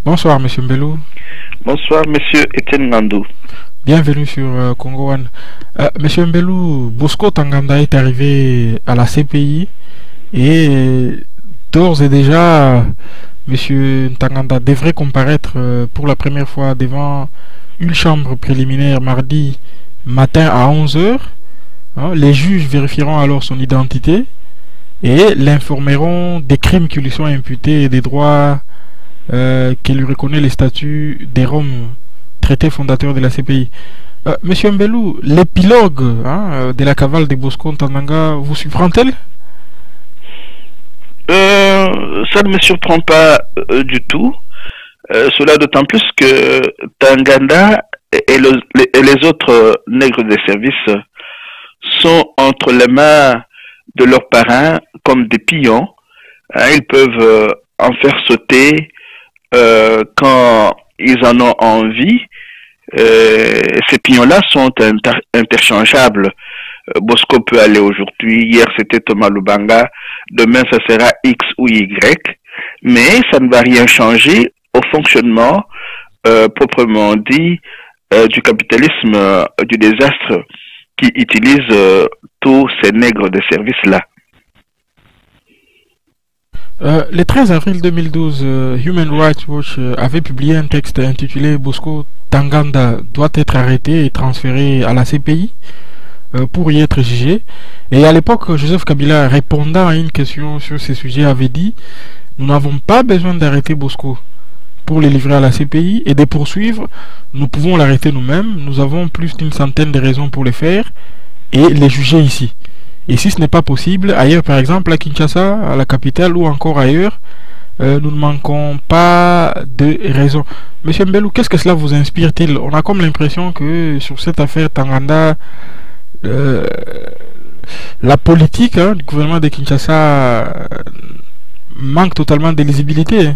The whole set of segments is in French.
Bonsoir, Monsieur Mbelou. Bonsoir, monsieur Etienne Ngandou. Bienvenue sur Congo One. Monsieur Mbelou, Bosco Tanganda est arrivé à la CPI et d'ores et déjà, Monsieur Tanganda devrait comparaître pour la première fois devant une chambre préliminaire mardi matin à 11 heures. Les juges vérifieront alors son identité et l'informeront des crimes qui lui sont imputés et des droits qui lui reconnaît les statuts des Roms, traité fondateur de la CPI. Monsieur Mbelou, l'épilogue de la cavale de Bosco Ntaganda vous surprend-elle? Ça ne me surprend pas du tout. Cela d'autant plus que Tanganda et les autres nègres des services sont entre les mains de leurs parrains comme des pions. Ils peuvent en faire sauter quand ils en ont envie. Ces pions-là sont interchangeables. Bosco peut aller aujourd'hui, hier c'était Thomas Lubanga, demain ça sera X ou Y, mais ça ne va rien changer au fonctionnement proprement dit du capitalisme du désastre qui utilise tous ces nègres de service-là. Le 13 avril 2012, Human Rights Watch avait publié un texte intitulé Bosco Ntaganda doit être arrêté et transféré à la CPI pour y être jugé. Et à l'époque, Joseph Kabila, répondant à une question sur ces sujets, avait dit: nous n'avons pas besoin d'arrêter Bosco pour les livrer à la CPI et de poursuivre. Nous pouvons l'arrêter nous-mêmes. Nous avons plus d'une centaine de raisons pour le faire et les juger ici. Et si ce n'est pas possible, ailleurs par exemple, à Kinshasa, à la capitale ou encore ailleurs, nous ne manquons pas de raisons. Monsieur Mbelou, qu'est-ce que cela vous inspire-t-il? On a comme l'impression que sur cette affaire Tanganda, euh, la politique du gouvernement de Kinshasa manque totalement de lisibilité.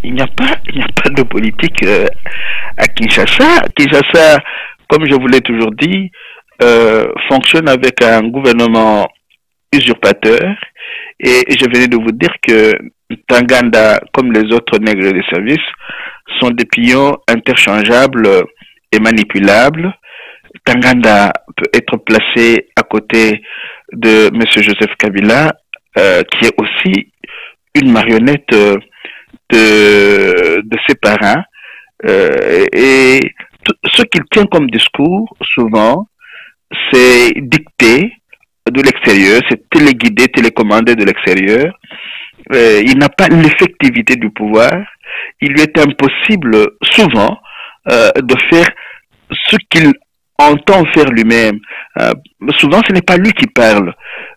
Il n'y a pas de politique à Kinshasa. Kinshasa, comme je vous l'ai toujours dit, fonctionne avec un gouvernement usurpateur. Et je venais de vous dire que Tanganda, comme les autres nègres de service, sont des pions interchangeables et manipulables. Tanganda peut être placé à côté de M. Joseph Kabila, qui est aussi une marionnette de ses parrains. Et ce qu'il tient comme discours, souvent, c'est dicté de l'extérieur, c'est téléguidé, télécommandé de l'extérieur. Il n'a pas l'effectivité du pouvoir. Il lui est impossible, souvent, de faire ce qu'il entend faire lui-même. Souvent, ce n'est pas lui qui parle.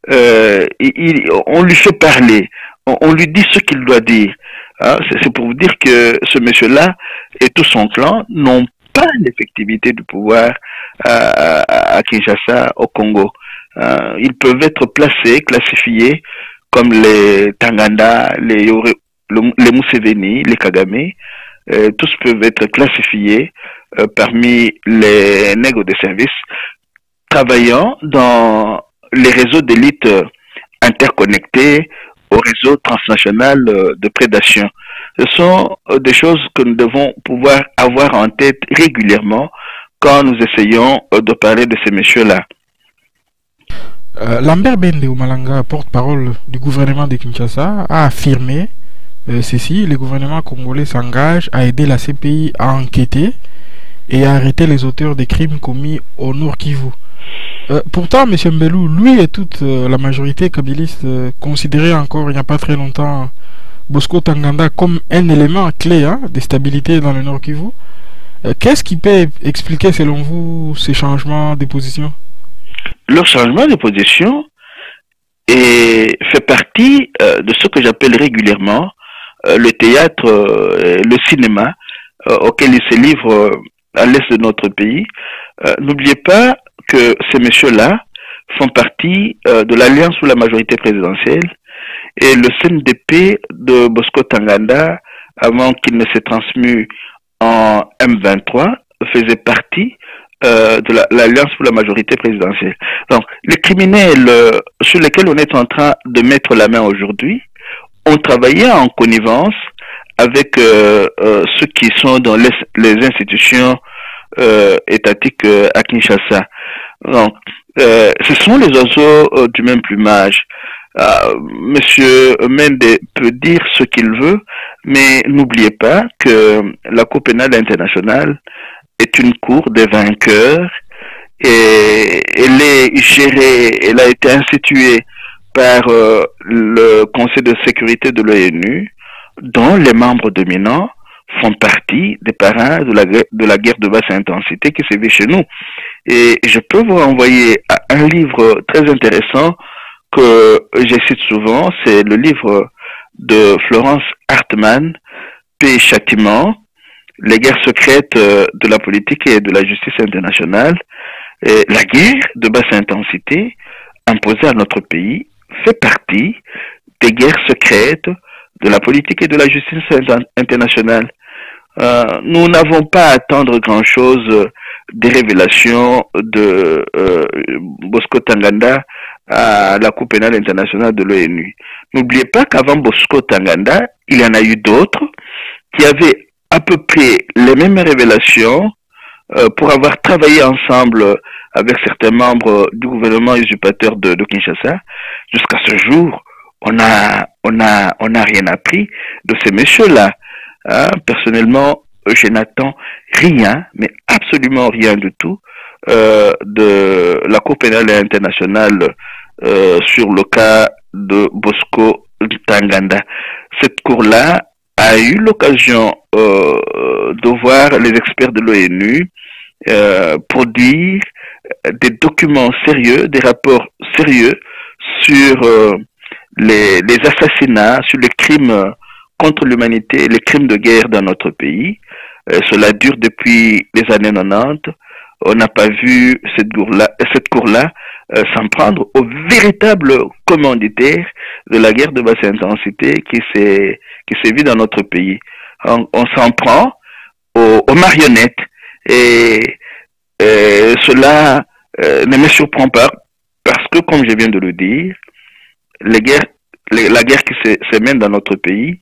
On lui fait parler. On lui dit ce qu'il doit dire. C'est pour vous dire que ce monsieur-là et tout son clan n'ont pas l'effectivité du pouvoir à Kinshasa, au Congo. Ils peuvent être placés, classifiés comme les Tanganda, les Museveni, les Kagame. Tous peuvent être classifiés parmi les nègres de service travaillant dans les réseaux d'élite interconnectés au réseau transnational de prédation. Ce sont des choses que nous devons pouvoir avoir en tête régulièrement quand nous essayons de parler de ces messieurs-là. Lambert Bende Omalanga, porte-parole du gouvernement de Kinshasa, a affirmé ceci: le gouvernement congolais s'engage à aider la CPI à enquêter et à arrêter les auteurs des crimes commis au Nord Kivu. Pourtant, M. Mbelou, lui et toute la majorité kabiliste considérait encore il n'y a pas très longtemps Bosco Ntaganda comme un élément clé de stabilité dans le Nord Kivu. Qu'est-ce qui peut expliquer selon vous ces changements de position? Leur changement de position fait partie de ce que j'appelle régulièrement le théâtre, le cinéma auquel ils se livrent à l'est de notre pays. N'oubliez pas que ces messieurs-là font partie de l'alliance sous la majorité présidentielle, et le CNDP de Bosco Ntaganda, avant qu'il ne se transmue en M23, faisait partie de l'alliance pour la majorité présidentielle. Donc, les criminels sur lesquels on est en train de mettre la main aujourd'hui ont travaillé en connivence avec ceux qui sont dans les institutions étatiques à Kinshasa. Donc, ce sont les oiseaux du même plumage. Monsieur Mende peut dire ce qu'il veut, mais n'oubliez pas que la Cour pénale internationale est une cour des vainqueurs et elle est gérée, elle a été instituée par le Conseil de sécurité de l'ONU, dont les membres dominants font partie des parrains de la guerre de basse intensité qui sévit chez nous. Et je peux vous renvoyer à un livre très intéressant que je cite souvent, c'est le livre de Florence Hartmann, Paix et Châtiment, les guerres secrètes de la politique et de la justice internationale. Et la guerre de basse intensité imposée à notre pays fait partie des guerres secrètes de la politique et de la justice internationale. Nous n'avons pas à attendre grand-chose des révélations de Bosco Ntaganda à la Cour pénale internationale de l'ONU. N'oubliez pas qu'avant Bosco Ntaganda, il y en a eu d'autres qui avaient à peu près les mêmes révélations pour avoir travaillé ensemble avec certains membres du gouvernement usurpateur de Kinshasa. Jusqu'à ce jour, on n'a rien appris de ces messieurs-là. Personnellement, je n'attends rien, mais absolument rien du tout, de la Cour pénale internationale sur le cas de Bosco Ntaganda. Cette cour-là a eu l'occasion de voir les experts de l'ONU produire des documents sérieux, des rapports sérieux sur les assassinats, sur les crimes contre l'humanité, les crimes de guerre dans notre pays. Cela dure depuis les années 90. On n'a pas vu cette cour-là s'en prendre au véritable commanditaire de la guerre de basse intensité qui sévit dans notre pays. On s'en prend aux marionnettes et cela ne me surprend pas parce que, comme je viens de le dire, la guerre qui se mène dans notre pays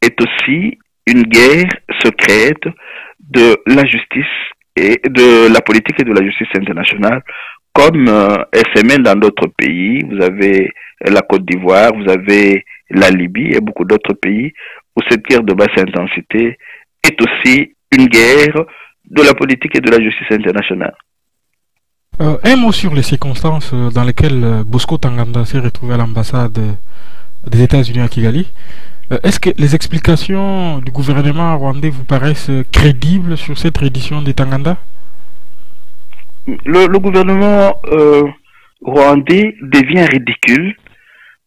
est aussi une guerre secrète de la justice et de la politique et de la justice internationale, comme elle se mène dans d'autres pays. Vous avez la Côte d'Ivoire, vous avez la Libye et beaucoup d'autres pays où cette guerre de basse intensité est aussi une guerre de la politique et de la justice internationale. Un mot sur les circonstances dans lesquelles Bosco Ntaganda s'est retrouvé à l'ambassade des États-Unis à Kigali. Est-ce que les explications du gouvernement rwandais vous paraissent crédibles sur cette reddition des Ntaganda? Le gouvernement rwandais devient ridicule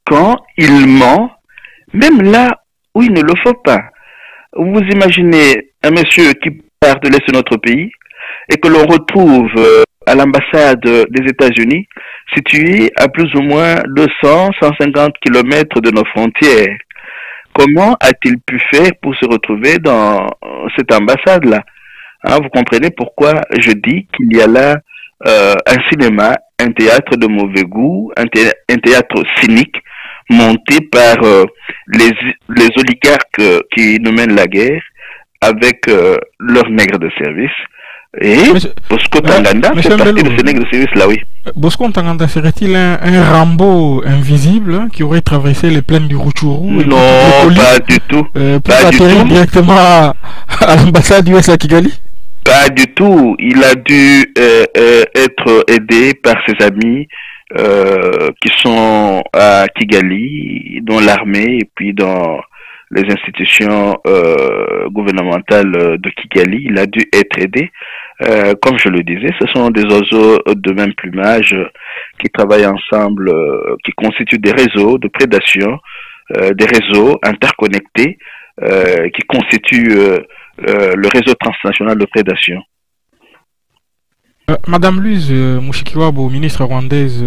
quand il ment, même là où il ne le faut pas. Vous imaginez un monsieur qui part de l'Est de notre pays et que l'on retrouve à l'ambassade des États-Unis, située à plus ou moins 200-150 km de nos frontières. Comment a-t-il pu faire pour se retrouver dans cette ambassade-là? Vous comprenez pourquoi je dis qu'il y a là un cinéma, un théâtre de mauvais goût, un théâtre cynique, monté par les oligarques qui nous mènent la guerre avec leurs nègres de service. Et Bosco Ntaganda fait partie de ces nègres de service là, oui. Bosco Ntaganda serait-il un Rambo invisible qui aurait traversé les plaines du Rutshuru? Non, pas du tout. Pour atterrir directement à l'ambassade US à Kigali? Pas du tout. Il a dû être aidé par ses amis qui sont à Kigali, dans l'armée et puis dans les institutions gouvernementales de Kigali. Il a dû être aidé. Comme je le disais, ce sont des oiseaux de même plumage qui travaillent ensemble, qui constituent des réseaux de prédation, des réseaux interconnectés qui constituent le réseau transnational de prédation. Madame Louise Mushikiwabo, ministre rwandaise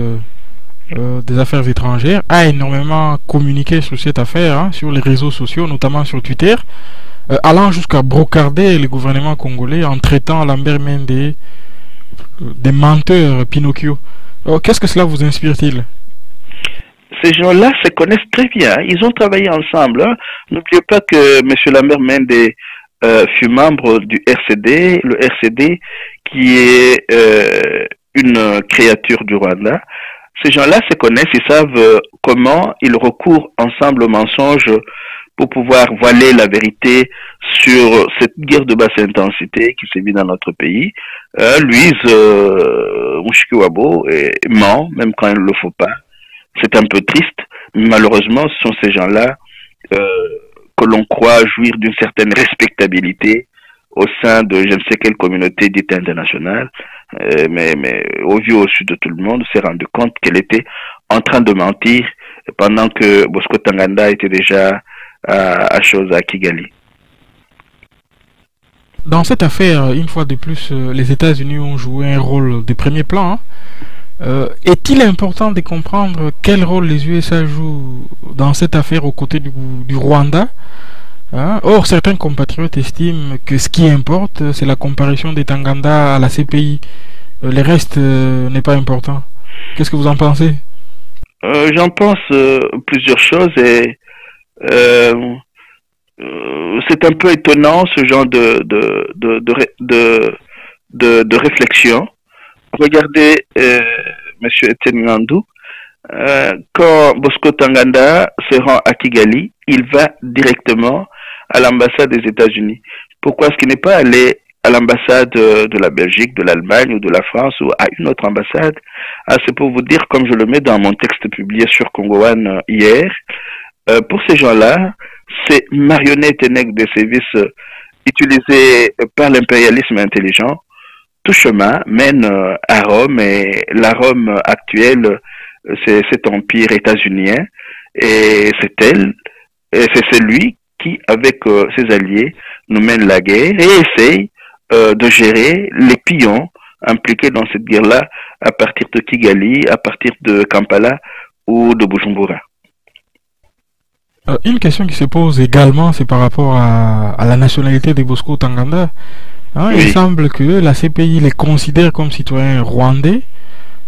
des Affaires étrangères, a énormément communiqué sur cette affaire, sur les réseaux sociaux, notamment sur Twitter, allant jusqu'à brocarder le gouvernement congolais en traitant Lambert Mende des menteurs Pinocchio. Qu'est-ce que cela vous inspire-t-il? Ces gens-là se connaissent très bien. Ils ont travaillé ensemble. Hein. N'oubliez pas que M. Lambert Mende fut membre du RCD, le RCD qui est une créature du Rwanda. Ces gens-là se connaissent, ils savent comment ils recourent ensemble au mensonge pour pouvoir voiler la vérité sur cette guerre de basse intensité qui sévit dans notre pays. Louise Mushikiwabo ment, même quand il ne le faut pas. C'est un peu triste, mais malheureusement, ce sont ces gens-là que l'on croit jouir d'une certaine respectabilité au sein de je ne sais quelle communauté dite internationale, mais au vu au sud de tout le monde, s'est rendu compte qu'elle était en train de mentir pendant que Bosco Ntaganda était déjà à Kigali. Dans cette affaire, une fois de plus, les États-Unis ont joué un rôle de premier plan. Est-il important de comprendre quel rôle les USA jouent dans cette affaire aux côtés du Rwanda? Or, certains compatriotes estiment que ce qui importe, c'est la comparution des Ntaganda à la CPI. Le reste n'est pas important. Qu'est-ce que vous en pensez? J'en pense plusieurs choses et c'est un peu étonnant ce genre de réflexion. Regardez Monsieur Etienne Ngandou, quand Bosco Ntaganda se rend à Kigali, il va directement à l'ambassade des États-Unis. Pourquoi est-ce qu'il n'est pas allé à l'ambassade de la Belgique, de l'Allemagne ou de la France ou à une autre ambassade? C'est pour vous dire, comme je le mets dans mon texte publié sur Congo One hier, pour ces gens-là, ces marionnettes et nègres des services utilisés par l'impérialisme intelligent, tout chemin mène à Rome, et la Rome actuelle, c'est cet empire états-unien, et c'est lui qui, avec ses alliés, nous mène la guerre et essaye de gérer les pions impliqués dans cette guerre-là à partir de Kigali, à partir de Kampala ou de Bujumbura. Une question qui se pose également, c'est par rapport à la nationalité de Bosco Ntaganda. Oui. Il semble que la CPI les considère comme citoyens rwandais.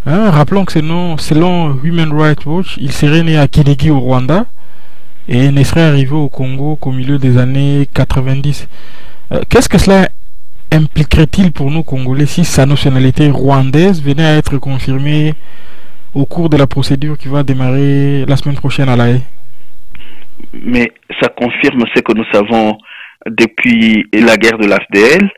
Rappelons que selon Human Rights Watch, il serait né à Kinigi au Rwanda et ne serait arrivé au Congo qu'au milieu des années 90. Qu'est-ce que cela impliquerait-il pour nous Congolais si sa nationalité rwandaise venait à être confirmée au cours de la procédure qui va démarrer la semaine prochaine à La Haye? Mais ça confirme ce que nous savons depuis la guerre de l'AFDL.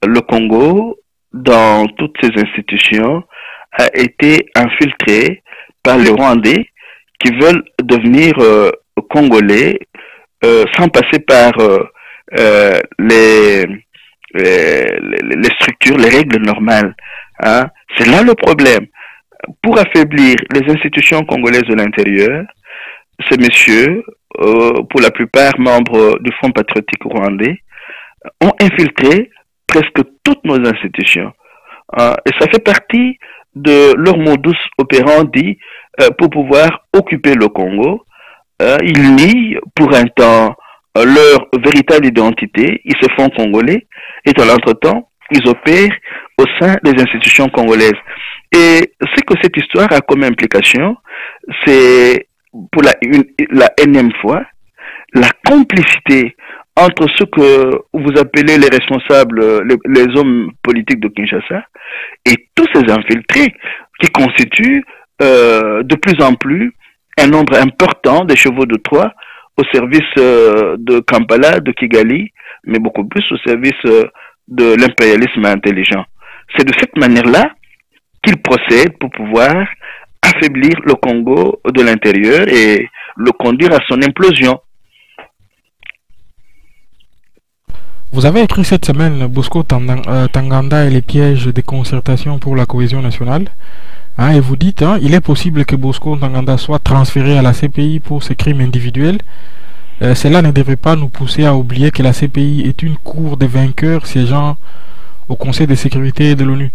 Le Congo, dans toutes ses institutions, a été infiltré par les Rwandais qui veulent devenir Congolais sans passer par les structures, les règles normales. C'est là le problème. Pour affaiblir les institutions congolaises de l'intérieur, ces messieurs, pour la plupart membres du Front patriotique rwandais, ont infiltré presque toutes nos institutions. Et ça fait partie de leur modus operandi pour pouvoir occuper le Congo. Ils nient pour un temps leur véritable identité, ils se font congolais, et dans l'entretemps, ils opèrent au sein des institutions congolaises. Et ce que cette histoire a comme implication, c'est pour la énième fois, la complicité entre ceux que vous appelez les responsables, les hommes politiques de Kinshasa, et tous ces infiltrés qui constituent de plus en plus un nombre important de chevaux de Troie au service de Kampala, de Kigali, mais beaucoup plus au service de l'impérialisme intelligent. C'est de cette manière-là qu'ils procèdent pour pouvoir affaiblir le Congo de l'intérieur et le conduire à son implosion. Vous avez écrit cette semaine Bosco Ntaganda et les pièges des concertations pour la cohésion nationale. Et vous dites, il est possible que Bosco Ntaganda soit transféré à la CPI pour ses crimes individuels. Cela ne devrait pas nous pousser à oublier que la CPI est une cour de vainqueurs siégeant au Conseil de sécurité de l'ONU.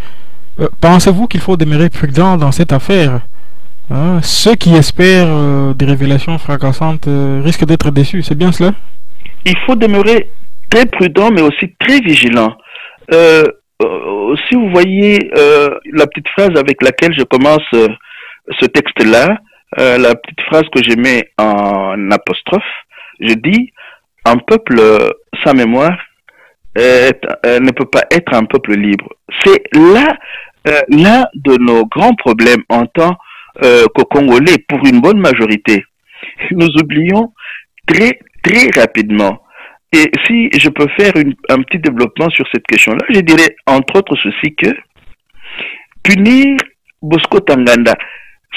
Pensez-vous qu'il faut demeurer prudent dans cette affaire? Ceux qui espèrent des révélations fracassantes risquent d'être déçus, c'est bien cela? Il faut demeurer très prudent, mais aussi très vigilant. Si vous voyez la petite phrase avec laquelle je commence ce texte-là, la petite phrase que je mets en apostrophe, je dis, un peuple sans mémoire ne peut pas être un peuple libre. C'est là l'un de nos grands problèmes en tant que Congolais, pour une bonne majorité. Nous oublions très rapidement. Et si je peux faire un petit développement sur cette question-là, je dirais entre autres ceci que punir Bosco Ntaganda,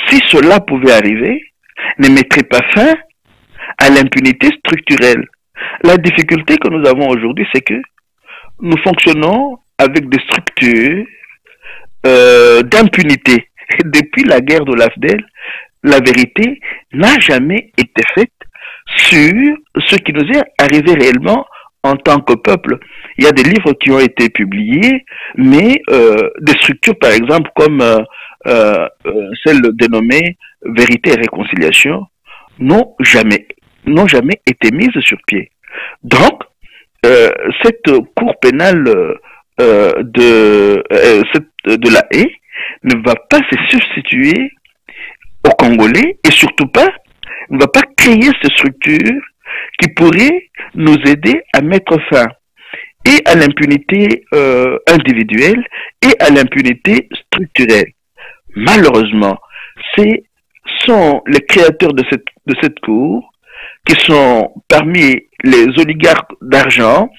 si cela pouvait arriver, ne mettrait pas fin à l'impunité structurelle. La difficulté que nous avons aujourd'hui, c'est que nous fonctionnons avec des structures d'impunité. Depuis la guerre de l'AFDEL, la vérité n'a jamais été faite sur ce qui nous est arrivé réellement en tant que peuple. Il y a des livres qui ont été publiés, mais des structures, par exemple, comme celle dénommée Vérité et Réconciliation, n'ont jamais été mises sur pied. Donc, cette cour pénale de la Haye ne va pas se substituer aux Congolais et surtout pas, ne va pas créer cette structure qui pourrait nous aider à mettre fin et à l'impunité individuelle et à l'impunité structurelle. Malheureusement, ce sont les créateurs de cette cour qui sont parmi les oligarques d'argent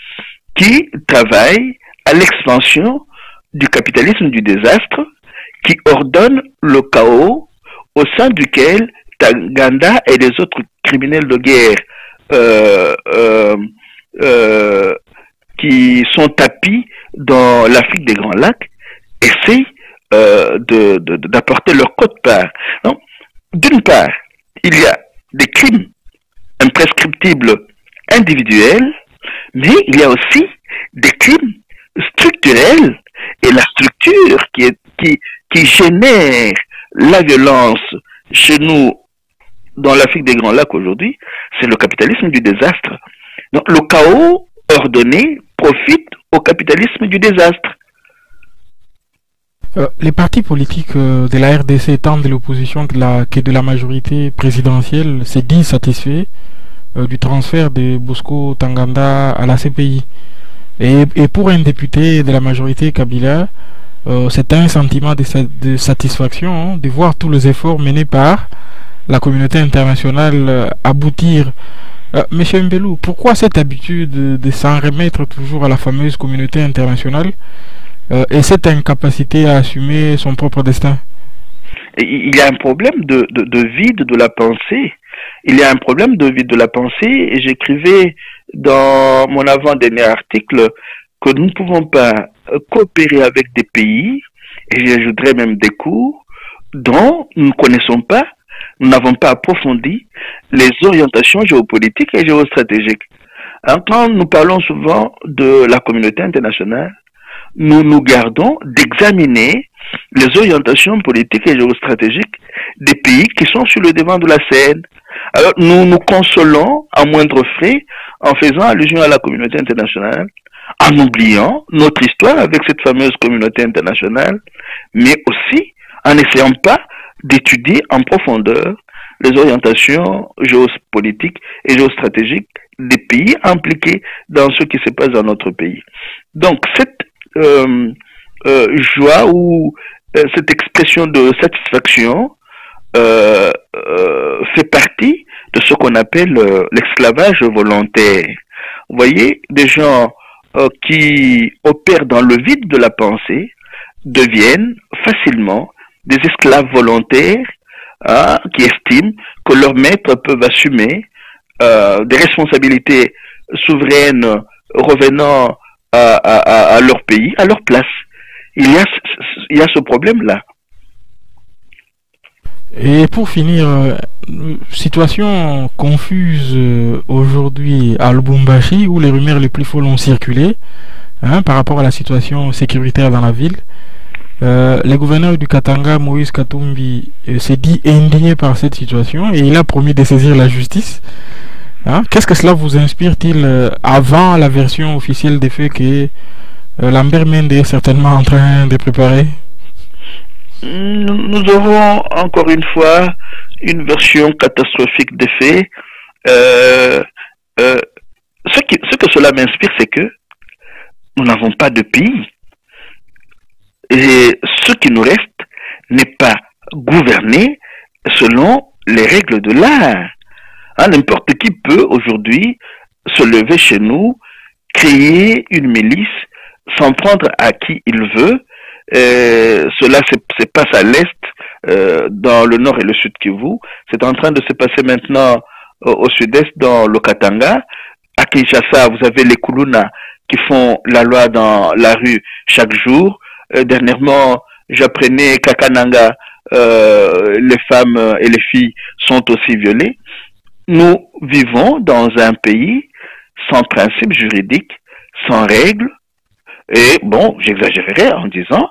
qui travaillent à l'expansion du capitalisme du désastre, qui ordonne le chaos au sein duquel Ntaganda et les autres criminels de guerre qui sont tapis dans l'Afrique des Grands Lacs essayent d'apporter leur quote-part. D'une part, il y a des crimes imprescriptibles individuels, mais il y a aussi des crimes structurels, et la structure qui génère la violence chez nous dans l'Afrique des Grands Lacs aujourd'hui, c'est le capitalisme du désastre. Donc le chaos ordonné profite au capitalisme du désastre. Les partis politiques de la RDC, tant de l'opposition que de la majorité présidentielle, se disent satisfaits du transfert de Bosco Ntaganda à la CPI. Et pour un député de la majorité Kabila, c'est un sentiment de satisfaction de voir tous les efforts menés par la communauté internationale aboutir. Monsieur Mbelou, pourquoi cette habitude de s'en remettre toujours à la fameuse communauté internationale et cette incapacité à assumer son propre destin? Il y a un problème de vide de la pensée. Il y a un problème de vide de la pensée, et j'écrivais dans mon avant-dernier article que nous ne pouvons pas coopérer avec des pays, et j'ajouterais même des cours, dont nous ne connaissons pas, nous n'avons pas approfondi les orientations géopolitiques et géostratégiques. Alors, quand nous parlons souvent de la communauté internationale, nous nous gardons d'examiner les orientations politiques et géostratégiques des pays qui sont sur le devant de la scène. Alors, nous nous consolons à moindre frais en faisant allusion à la communauté internationale, en oubliant notre histoire avec cette fameuse communauté internationale, mais aussi en n'essayant pas d'étudier en profondeur les orientations géopolitiques et géostratégiques des pays impliqués dans ce qui se passe dans notre pays. Donc, cette joie ou cette expression de satisfaction fait partie de ce qu'on appelle l'esclavage volontaire. Vous voyez, des gens qui opèrent dans le vide de la pensée deviennent facilement des esclaves volontaires qui estiment que leurs maîtres peuvent assumer des responsabilités souveraines revenant à leur pays, à leur place. Il y a ce problème-là. Et pour finir, situation confuse aujourd'hui à Lubumbashi, où les rumeurs les plus folles ont circulé par rapport à la situation sécuritaire dans la ville. Le gouverneur du Katanga, Moïse Katumbi, s'est dit indigné par cette situation et il a promis de saisir la justice. Qu'est-ce que cela vous inspire-t-il avant la version officielle des faits que Lambert Mende est certainement en train de préparer? Nous aurons encore une fois une version catastrophique des faits. Euh, ce que cela m'inspire, c'est que nous n'avons pas de pays. Et ce qui nous reste n'est pas gouverné selon les règles de l'art. Hein, n'importe qui peut aujourd'hui se lever chez nous, créer une milice, s'en prendre à qui il veut. Cela se passe à l'est, dans le nord et le sud Kivu. C'est en train de se passer maintenant au sud-est, dans le Katanga. À Kinshasa, vous avez les Kuluna qui font la loi dans la rue chaque jour. Dernièrement, j'apprenais qu'à Kananga, les femmes et les filles sont aussi violées. Nous vivons dans un pays sans principe juridique, sans règles. Et bon, j'exagérerais en disant,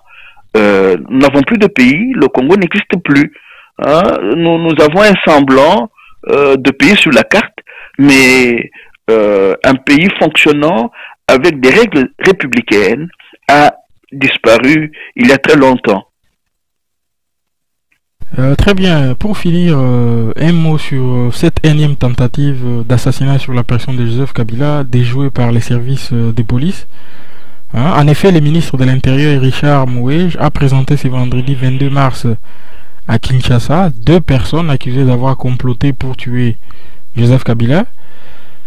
nous n'avons plus de pays, le Congo n'existe plus. Hein? Nous avons un semblant de pays sur la carte, mais un pays fonctionnant avec des règles républicaines a disparu il y a très longtemps. Très bien. Pour finir, un mot sur cette énième tentative d'assassinat sur la personne de Joseph Kabila déjouée par les services de police. Hein? En effet, le ministre de l'Intérieur, Richard Mouej, a présenté ce vendredi 22 mars à Kinshasa 2 personnes accusées d'avoir comploté pour tuer Joseph Kabila.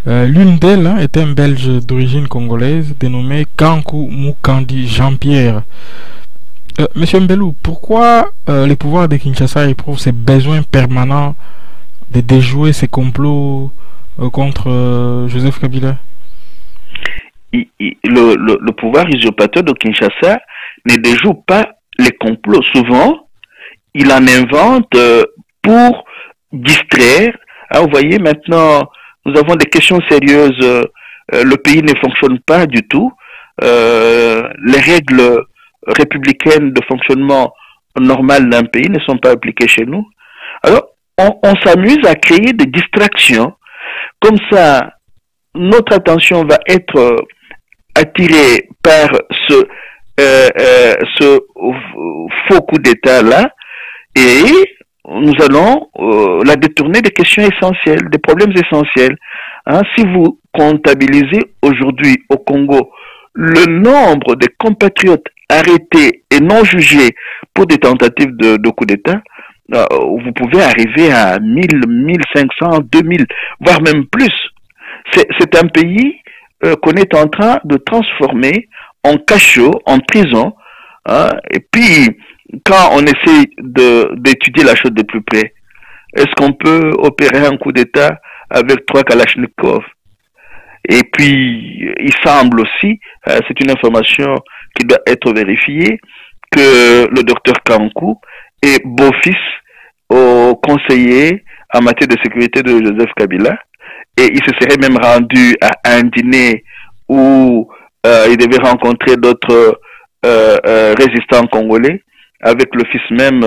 L'une d'elles est un Belge d'origine congolaise dénommé Kankou Mukandi Jean-Pierre. Monsieur Mbelou, pourquoi les pouvoirs de Kinshasa éprouvent ces besoins permanents de déjouer ces complots contre Joseph Kabila? Le pouvoir usurpateur de Kinshasa ne déjoue pas les complots. Souvent, il en invente pour distraire. Ah, vous voyez, maintenant, nous avons des questions sérieuses. Le pays ne fonctionne pas du tout. Les règles républicaines de fonctionnement normal d'un pays ne sont pas appliquées chez nous. Alors, on s'amuse à créer des distractions. Comme ça, notre attention va être attirée par ce faux coup d'État-là, et nous allons la détourner des questions essentielles, des problèmes essentiels. Hein, si vous comptabilisez aujourd'hui au Congo le nombre de compatriotes arrêtés et non jugés pour des tentatives de coup d'État, vous pouvez arriver à 1000, 1500, 2000, voire même plus. C'est un pays qu'on est en train de transformer en cachot, en prison. Hein, et puis, quand on essaie d'étudier la chose de plus près, est-ce qu'on peut opérer un coup d'État avec 3 Kalachnikov? Et puis, il semble aussi, c'est une information qui doit être vérifiée, que le docteur Kankou est beau-fils au conseiller en matière de sécurité de Joseph Kabila. Et il se serait même rendu à un dîner où il devait rencontrer d'autres résistants congolais, avec le fils même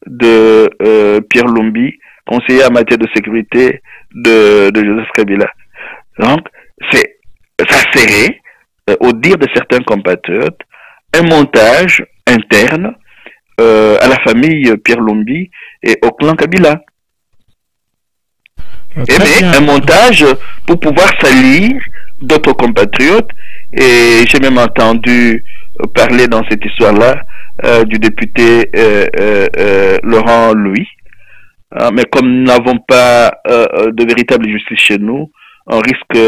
de Pierre Lumbi, conseiller en matière de sécurité de Joseph Kabila. Donc, ça serait, au dire de certains compatriotes, un montage interne à la famille Pierre Lumbi et au clan Kabila. Un montage pour pouvoir salir d'autres compatriotes. Et j'ai même entendu parler dans cette histoire-là du député Laurent Louis. Mais comme nous n'avons pas de véritable justice chez nous, on risque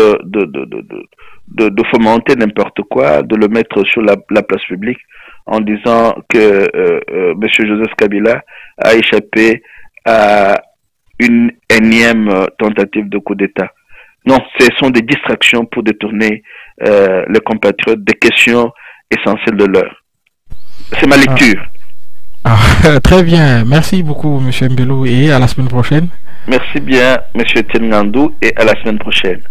de fomenter n'importe quoi, de le mettre sur la place publique en disant que M. Joseph Kabila a échappé à une énième tentative de coup d'État. Non, ce sont des distractions pour détourner les compatriotes des questions essentielles de l'heure. C'est ma lecture. Très bien. Merci beaucoup, M. Mbelou, et à la semaine prochaine. Merci bien, M. Tengandou, et à la semaine prochaine.